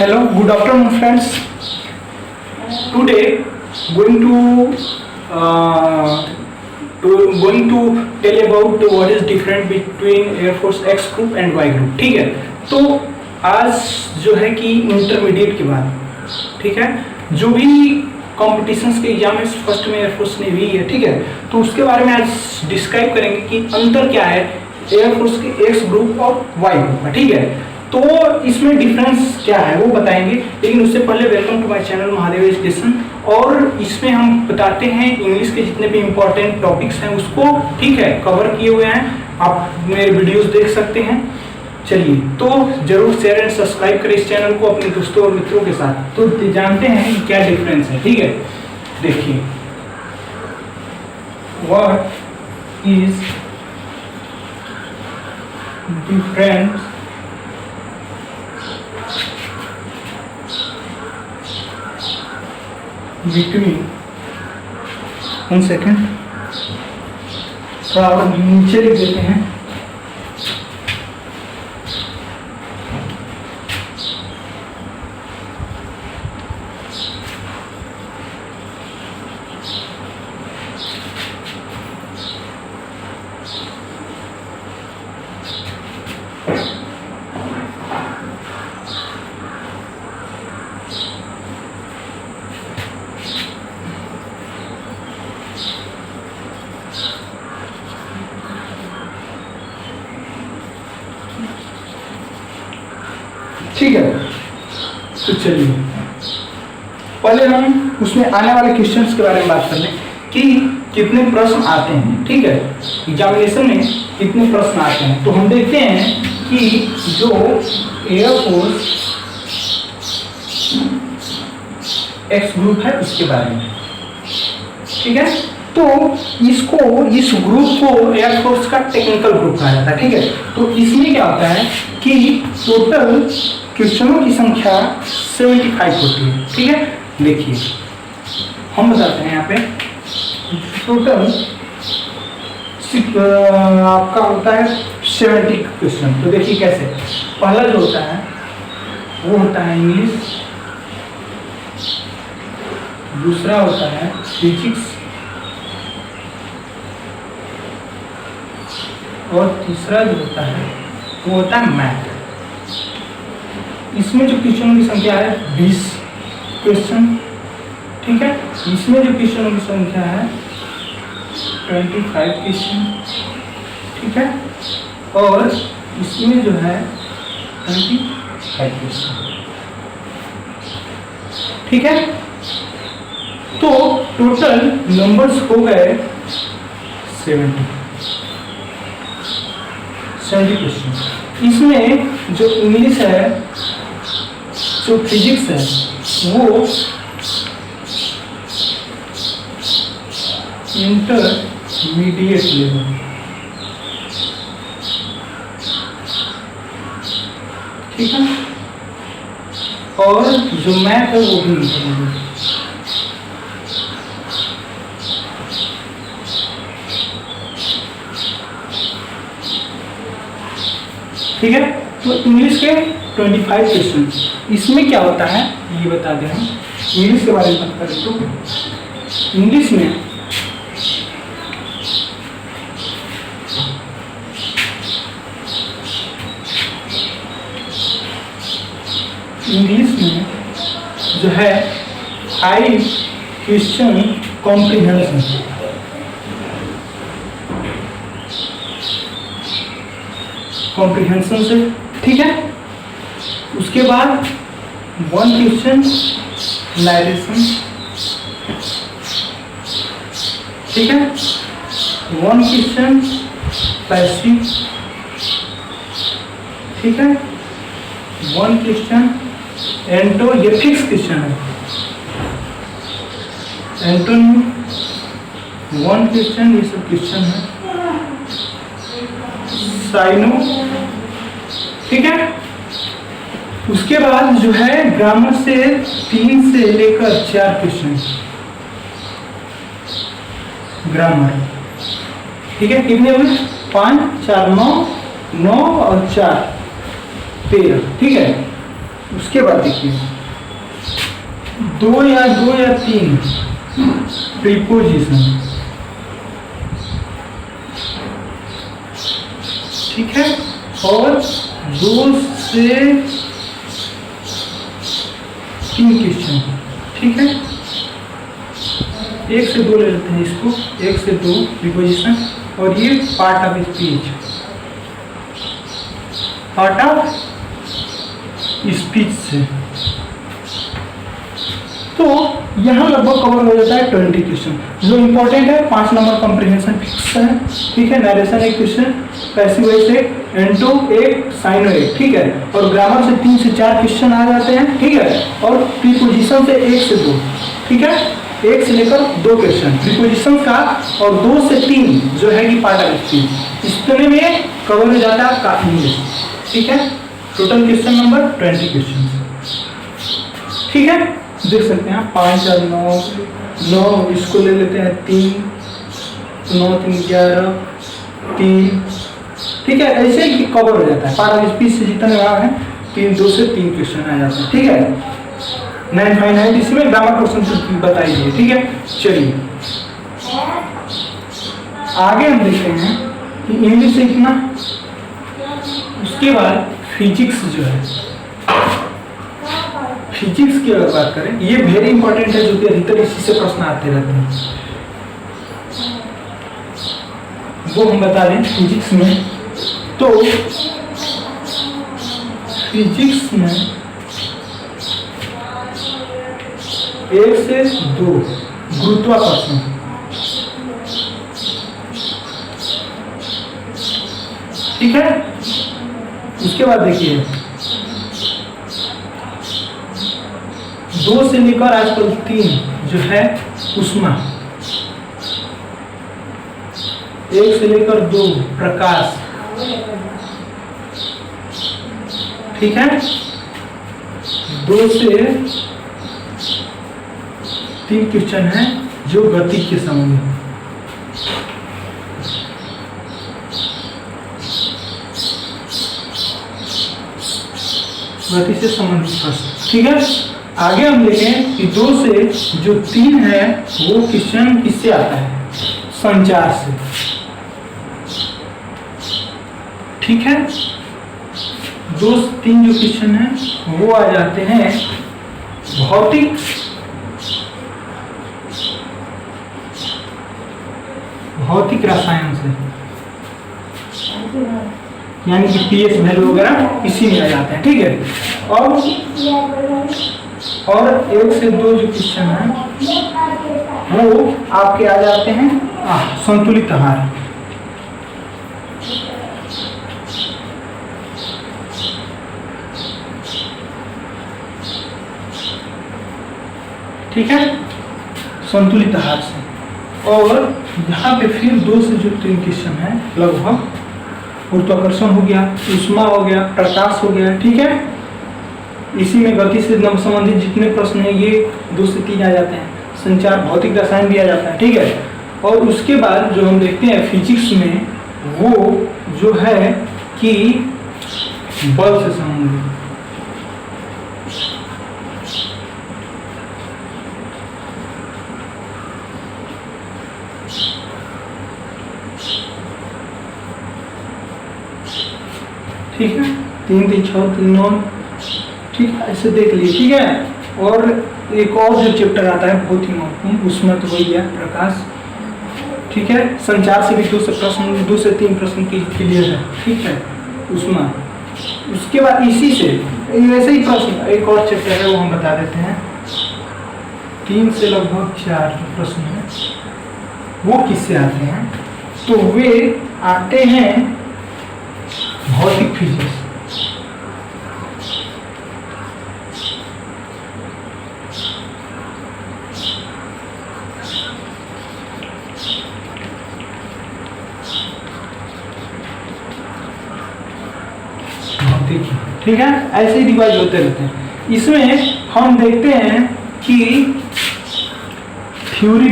Hello, good afternoon, friends. Today, going to tell about what is different between Air Force X group and Y group. ठीक है, तो आज जो है कि इंटरमीडिएट के बाद, ठीक है, जो भी कॉम्पिटिशन्स के एग्जाम है फर्स्ट में एयरफोर्स नेवी है, ठीक है, तो उसके बारे में आज डिस्क्राइब करेंगे कि अंतर क्या है एयरफोर्स के एक्स ग्रुप और वाई ग्रुप का, ठीक है। तो इसमें डिफरेंस क्या है वो बताएंगे, लेकिन उससे पहले welcome to my channel Mahadev education. और इसमें हम बताते हैं इंग्लिश के जितने भी इंपॉर्टेंट टॉपिक्स हैं उसको, ठीक है, कवर किए हुए हैं, आप मेरे वीडियोस देख सकते हैं। चलिए, तो जरूर शेयर एंड सब्सक्राइब करें इस चैनल को अपने दोस्तों और मित्रों के साथ। तो जानते हैं कि क्या डिफरेंस है, ठीक है। देखिए, what is difference between, one second, थोड़ा और नीचे लिख देते हैं। ठीक है, तो चलिए पहले हम उसमें आने वाले क्वेश्चंस के बारे में बात कर लें कि कितने प्रश्न आते हैं, ठीक है, एग्जामिनेशन में कितने प्रश्न आते हैं। तो हम देखते हैं कि जो एयरफोर्स एक्स ग्रुप है उसके बारे में, ठीक है, तो इस ग्रुप को एयरफोर्स का टेक्निकल ग्रुप कहा जाता है, ठीक है। तो इसमें क्या होता है कि टोटल क्वेश्चनों की संख्या 75 होती है, ठीक है। देखिए, हम बताते हैं यहाँ पे टोटल आपका होता है 70 क्वेश्चन। तो देखिए कैसे, पहला जो होता है वो होता है इंग्लिश, दूसरा होता है फिजिक्स, और तीसरा जो होता है वो होता है मैथ। इसमें जो क्वेश्चनों की संख्या है 20 क्वेश्चन, ठीक है। इसमें जो क्वेश्चनों की संख्या है 25 क्वेश्चन, ठीक है, और इसमें जो है 25 क्वेश्चन, ठीक है। तो टोटल नंबर्स हो गए 70 क्वेश्चन। इसमें जो इंग्लिश है, जो फिजिक्स है वो इंटरमीडिएट लेवल, ठीक है, और जो मैथ है वो भी इंटरमीडिएट। ठीक है, तो इंग्लिश के 25 क्वेश्चन। इसमें क्या होता है ये बता दें हम, इंग्लिश के बारे में बात करें तो इंग्लिश में जो है 5 क्वेश्चन कॉम्प्रिहेंशन से, ठीक है। उसके बाद 1 क्वेश्चन नरेशन, ठीक है, 1 क्वेश्चन पैसिव, ठीक है, 1 क्वेश्चन एंटो, ये फिक्स क्वेश्चन है, एंटोनिम, 1 क्वेश्चन, ये सब क्वेश्चन है, साइनो, ठीक है। उसके बाद जो है ग्रामर से 3 से लेकर 4 क्वेश्चन ग्रामर, ठीक है। कितने हुए? 5 4 9 9 और 4 13, ठीक है। उसके बाद देखिए दो या तीन प्रीपोजिशन, ठीक है, और 2 से 3 क्वेश्चन, ठीक है, 1 से 2 ले लेते हैं इसको, 1 से 2 प्रीपोजिशन, और ये part of speech, part of speech से। तो यहाँ लगभग कवर हो जाता है 20 क्वेश्चन। जो इंपॉर्टेंट है 5 नंबर कॉम्प्रिहेंशन फिक्स है, ठीक है, नरेशन एक क्वेश्चन, पैसिव वॉइस एक, एंटो एक, साइनो एक, ठीक है, और ग्रामर से 3 से 4 क्वेश्चन आ जाते हैं, ठीक है, और प्रीपोजिशन से 1 से 2, ठीक है, 1 से लेकर 2 क्वेश्चन प्रीपोजिशन का, और 2 से 3 जो है कि पार्ट ऑफ स्पीच, इतने में कवर हो जाता है आपका इंग्लिश, ठीक है। टोटल क्वेश्चन नंबर 20 क्वेश्चन, ठीक है, देख सकते हैं 5 और 9, इसको ले लेते हैं 3, 9 3 11 3, ठीक है, ऐसे ही कवर हो जाता है पार्ट ऑफ स्पीच से जितने भाग हैं, 2 से 3 क्वेश्चन आ जाते हैं, ठीक है। 959 इसमें ग्रामर क्वेश्चन बताइए, ठीक है। चलिए आगे हम देखते हैं कि इंग्लिश से इतना, उसके बाद फिजिक्स जो है, फिजिक्स की अगर बात करें, ये वेरी इंपॉर्टेंट है, जो कि अधिकतर इसी से प्रश्न आते रहते हैं, वो हम बता दें फिजिक्स में। तो फिजिक्स में 1 से 2 गुरुत्वाकर्षण, ठीक है, उसके बाद देखिए 2 से लेकर आजकल 3 जो है उष्मा, 1 से लेकर 2 प्रकाश, ठीक है, 2 से 3 क्वेश्चन है जो गति के संबंध में, गति से संबंधित प्रश्न, ठीक है। आगे हम देखें कि 2 से जो 3 है वो क्वेश्चन किससे आता है, संचार से, ठीक है। 2 से 3 जो क्वेश्चन है वो आ जाते हैं भौतिक रसायन से, यानी कि पीएच वैल्यू वगैरह इसी में आ जाते हैं, ठीक है। और 1 से 2 जो क्वेश्चन है वो आपके आ जाते हैं संतुलित आहार, ठीक है, संतुलित आहार से। और यहाँ पे फिर 2 से जो 3 क्वेश्चन है लगभग गुरुत्वाकर्षण हो गया, ऊष्मा हो गया, प्रकाश हो गया, ठीक है। इसी में गति से संबंधित जितने प्रश्न हैं ये 2 से 3 आ जाते हैं, संचार भौतिक रसायन भी आ जाता है, ठीक है। और उसके बाद जो हम देखते हैं फिजिक्स में वो जो है कि बल से संबंधित, ठीक है, 3 3 6 3 9, ठीक है, ऐसे देख लीजिए, ठीक है। और एक और जो चैप्टर आता है बहुत ही महत्वपूर्ण, उसमें तो वही है प्रकाश, ठीक है। संचार से भी 2 से 3 प्रश्न की क्लियर है, ठीक है, उसमें। उसके बाद इसी से वैसे ही प्रश्न एक और चैप्टर है वो हम बता देते हैं, 3 से लगभग 4 जो प्रश्न है वो किससे आते हैं, तो वे आते हैं भौतिक फिजिक्स, ठीक है, ऐसे ही डिवाइड होते रहते हैं। इसमें हम देखते हैं कि थ्योरी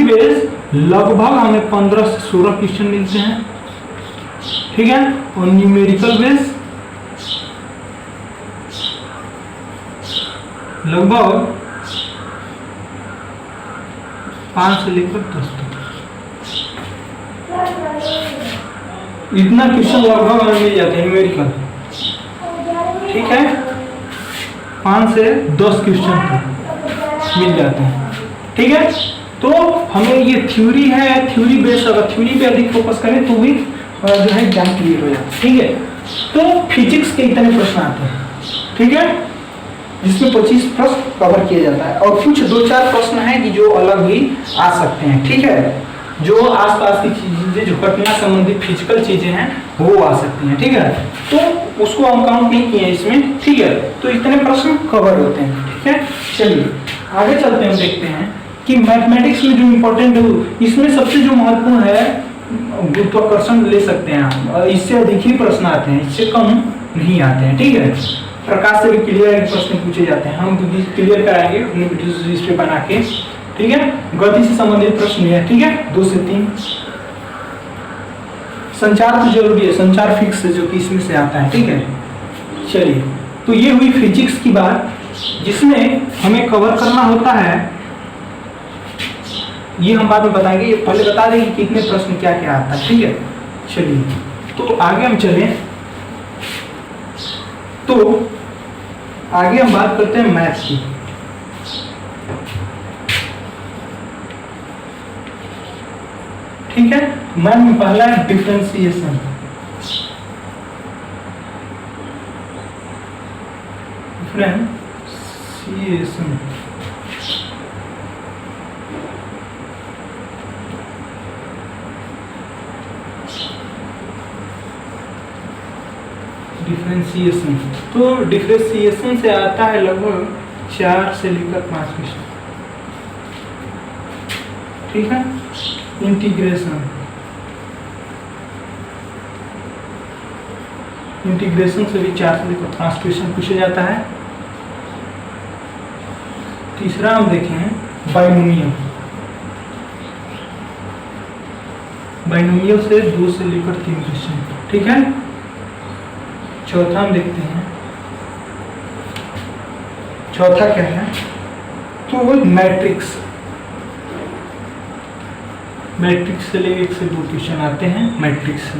बेस लगभग हमें 15 से 16 क्वेश्चन मिलते हैं, ठीक है। और न्यूमेरिकल बेस लगभग 5 से लेकर 10 तक इतना क्वेश्चन लगभग हमें मिल जाते हैं न्यूमेरिकल। ठीक है, 5 से 10 क्वेश्चन तक मिल जाते हैं। ठीक है, तो हमें ये थ्योरी है, थ्योरी बेस्ड, अगर थ्योरी पे अधिक फोकस करें तो भी जो है एग्जाम क्लियर हो जाता है। ठीक है, तो फिजिक्स के इतने प्रश्न आते हैं। ठीक है, जिसमें 25 प्रश्न कवर किया जाता है और कुछ 2-4 प्रश्न हैं कि जो अलग भी आ सकते हैं। ठीक है, जो आसपास की चीजें, जो घटना संबंधित फिजिकल चीजें हैं वो आ सकती हैं। ठीक है, तो उसको हम काउंट नहीं किए इसमें। ठीक है, तो इतने प्रश्न कवर होते हैं। ठीक है, चलिए आगे चलते हैं, देखते हैं कि मैथमेटिक्स में जो इम्पोर्टेंट, इसमें सबसे जो महत्वपूर्ण है गुरुत्वाकर्षण ले सकते हैं आप, इससे अधिक ही प्रश्न आते हैं, इससे कम नहीं आते हैं। ठीक है, प्रकाश से भी क्लियर प्रश्न पूछे जाते हैं, हम क्लियर कराएंगे अपने वीडियो इस पे बना के। ठीक है, गति से संबंधित प्रश्न है। ठीक है, 2 से 3। संचार तो जरूरी है, संचार फिक्स है जो कि इसमें से आता है। ठीक है, चलिए, तो ये हुई फिजिक्स की बात, जिसमें हमें कवर करना होता है, ये हम बाद में बताएंगे, ये पहले बता देंगे कि कितने प्रश्न क्या क्या आता है। ठीक है, चलिए, तो आगे हम चलें, तो आगे हम बात करते हैं मैथ की। ठीक है, मैथ में पहला है डिफरेंशिएशन। डिफरेंशिएशन डिफरेंशिएशन, तो डिफरेंशिएशन से आता है लगभग 4 से लेकर 5 क्वेश्चन। ठीक है, इंटीग्रेशन, इंटीग्रेशन से भी 4 से लेकर 5 क्वेश्चन पूछा जाता है। तीसरा हम देखें बाइनोमियल, बाइनोमियल से 2 से लेकर 3 क्वेश्चन। ठीक है, चौथा हम देखते हैं, चौथा क्या है, तो वो मैट्रिक्स, मैट्रिक्स से लेकर 1 से 2 क्वेश्चन आते हैं मैट्रिक्स से।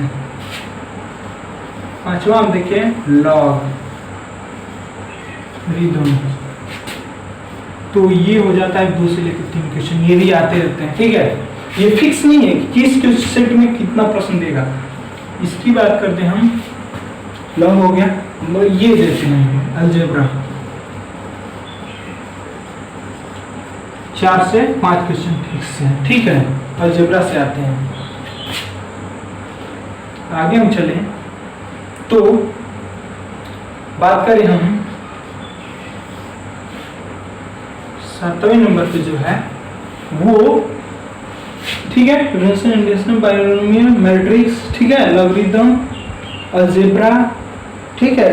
पांचवा हम देखें लॉग रिदम, तो ये हो जाता है 2 से लेकर 3 क्वेश्चन, ये भी आते रहते हैं। ठीक है, ये फिक्स नहीं है कि किस सेट में कितना प्रश्न देगा। इसकी बात करते हैं हम, लॉग हो गया, ये देते हैं अलजेब्रा, 4 से 5 क्वेश्चन फिक्स है। ठीक है, अलजेब्रा से आते हैं। आगे हम चलें, तो बात करें हम 7वें नंबर पे जो है वो, ठीक है, रिलेशन, बाइनोमियल, मैट्रिक्स, ठीक है, लॉगरिथम, अलजेब्रा। ठीक है,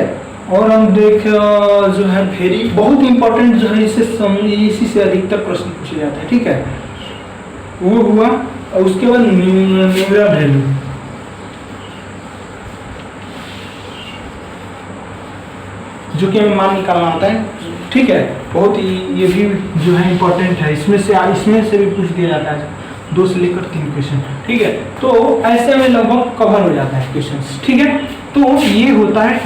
और हम देख जो है वेरी बहुत इंपॉर्टेंट जो है, इसी से अधिकतर प्रश्न पूछे जाते हैं। ठीक है, वो हुआ, और उसके बाद न्यूमेरा वैल्यू, जो कि हमें मान निकालना होता है। ठीक है, बहुत ही ये भी जो है इंपॉर्टेंट है, इसमें से भी पूछ दिया जाता है 2 से लेकर 3 क्वेश्चन। ठीक है, तो ऐसे में लगभग कवर हो जाता है क्वेश्चन। ठीक है, तो ये होता है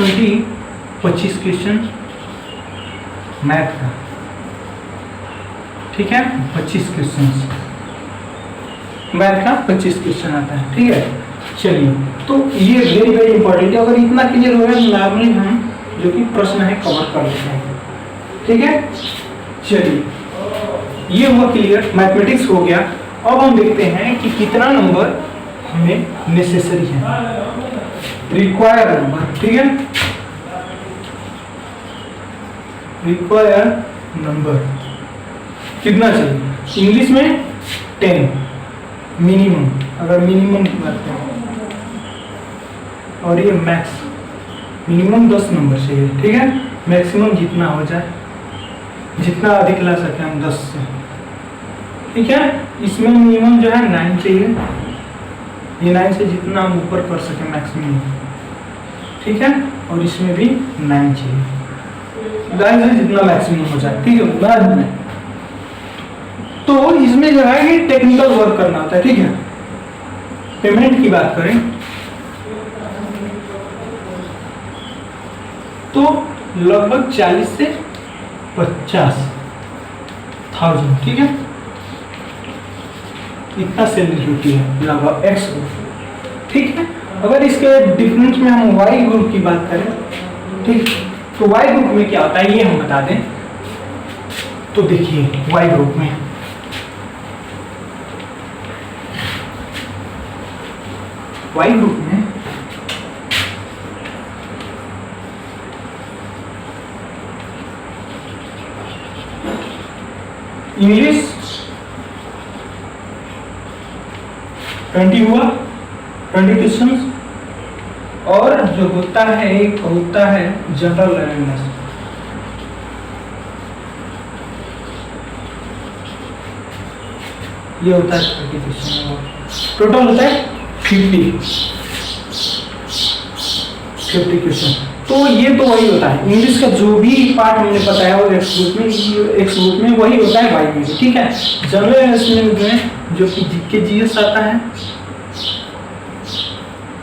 25 क्वेश्चन मैथ का। ठीक है, 25 क्वेश्चन मैथ का 25 क्वेश्चन आता है। ठीक है, चलिए, तो ये वेरी वेरी इंपॉर्टेंट है, अगर इतना क्लियर हो गया नॉर्मली हम जो कि प्रश्न है कवर कर लेते हैं। ठीक है, चलिए, ये हुआ क्लियर, मैथमेटिक्स हो गया। अब हम देखते हैं कि कितना नंबर हमें नेसेसरी है, रिक्वायर नंबर। ठीक है, रिक्वायर नंबर कितना चाहिए, इंग्लिश में 10 मिनिमम, अगर मिनिमम की बात करें, और ये मैक्स मिनिमम 10 नंबर चाहिए। ठीक है, मैक्सिमम जितना हो जाए, जितना अधिक ला सके हम 10 से। ठीक है, इसमें मिनिमम जो है 9 चाहिए, ये 9 से जितना हम ऊपर कर सके मैक्सिमम। ठीक है, और इसमें भी 9 चाहिए, जितना मैक्सिमम हो जाए, ठीक है, बाद में। तो इसमें जो है कि टेक्निकल वर्क करना होता है, ठीक है। पेमेंट की बात करें तो लगभग 40 से 50,000, ठीक है, इतना सैलरी होती है लगभग एक्स ग्रुप, ठीक है। अगर इसके डिफरेंस में हम वाई ग्रुप की बात करें, ठीक, तो वाई ग्रुप में क्या होता है ये हम बता दें। तो देखिए वाई ग्रुप में इंग्लिश 20 हुआ, 20 क्वेश्चन, और जो होता है एक होता है जनरल अवेयरनेस, ये होता है 30 क्वेश्चन, टोटल होता है 50 क्वेश्चन। तो ये तो वही होता है इंग्लिश का जो भी पार्ट हमने बताया वो एक्स ग्रुप में वही होता है वाई में, ठीक है। जनरल अवेयरनेस में जो कि जीके जीएस आता है,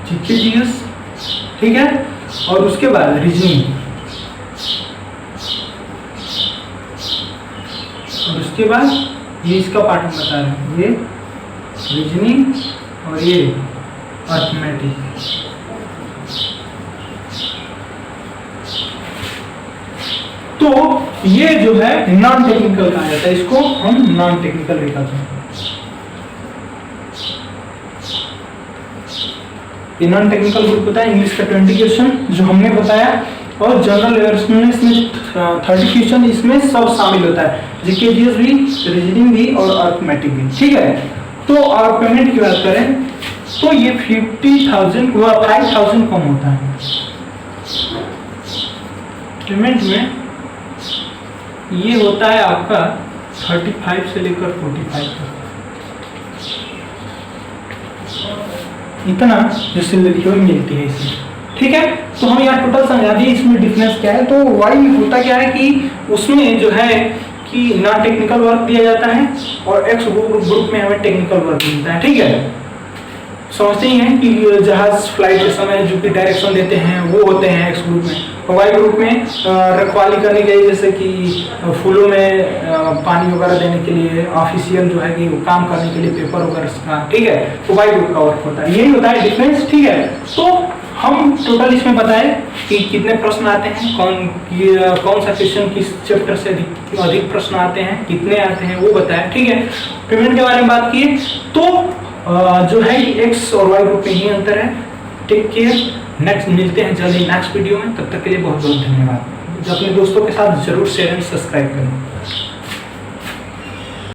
जीके जीएस, ठीक है, और उसके बाद रीजनिंग, और उसके बाद ये इसका पार्ट हम बता रहे हैं, ये रीजनिंग और ये अर्थमेटिक। तो ये जो है नॉन टेक्निकल कहा जाता है, इसको हम नॉन टेक्निकल कहते हैं। ये नॉन टेक्निकल ग्रुप होता है, इंग्लिश का 20 क्वेश्चन जो हमने बताया, और जनरल अवेयरनेस में 30 क्वेश्चन, इसमें सब शामिल होता है, जीके जीएस भी, रीजनिंग भी और अर्थमेटिक भी, ठीक है। तो और पेमेंट की बात करें तो ये 50,000 हुआ 5,000 कम होता है पेमेंट में। ये होता है आपका 35 से लेकर 45 तक, इतना जो सैलरी मिलती है इसमें, ठीक है। तो हम यहाँ टोटल समझा दिए इसमें डिफरेंस क्या है। तो वाई होता क्या है कि उसमें जो है कि नॉन टेक्निकल वर्क दिया जाता है, और एक्स ग्रुप में हमें टेक्निकल वर्क मिलता है, ठीक है। समझते ही हैं कि जहाज फ्लाइट के समय जो कि डायरेक्शन देते हैं वो होते हैं एक्स ग्रुप में, और वाई ग्रुप में रखवाली करने के लिए, जैसे कि फूलों में पानी वगैरह देने के लिए, ऑफिशियल जो है कि वो काम करने के लिए पेपर वगैरह का, ठीक है, तो वाई ग्रुप का वर्क होता है, यही होता है डिफरेंस, ठीक है। तो हम टोटल इसमें बताएं कि कितने प्रश्न आते हैं, कौन सा क्वेश्चन किस चैप्टर से अधिक प्रश्न आते हैं, कितने आते हैं वो बताएं, ठीक है। पेमेंट के बारे में बात किए तो जो है एक्स और वाई ग्रुप में ही अंतर है। टेक केयर, नेक्स्ट मिलते हैं जल्दी नेक्स्ट वीडियो में, तब तक के लिए बहुत बहुत धन्यवाद। अपने दोस्तों के साथ जरूर शेयर एंड सब्सक्राइब करें।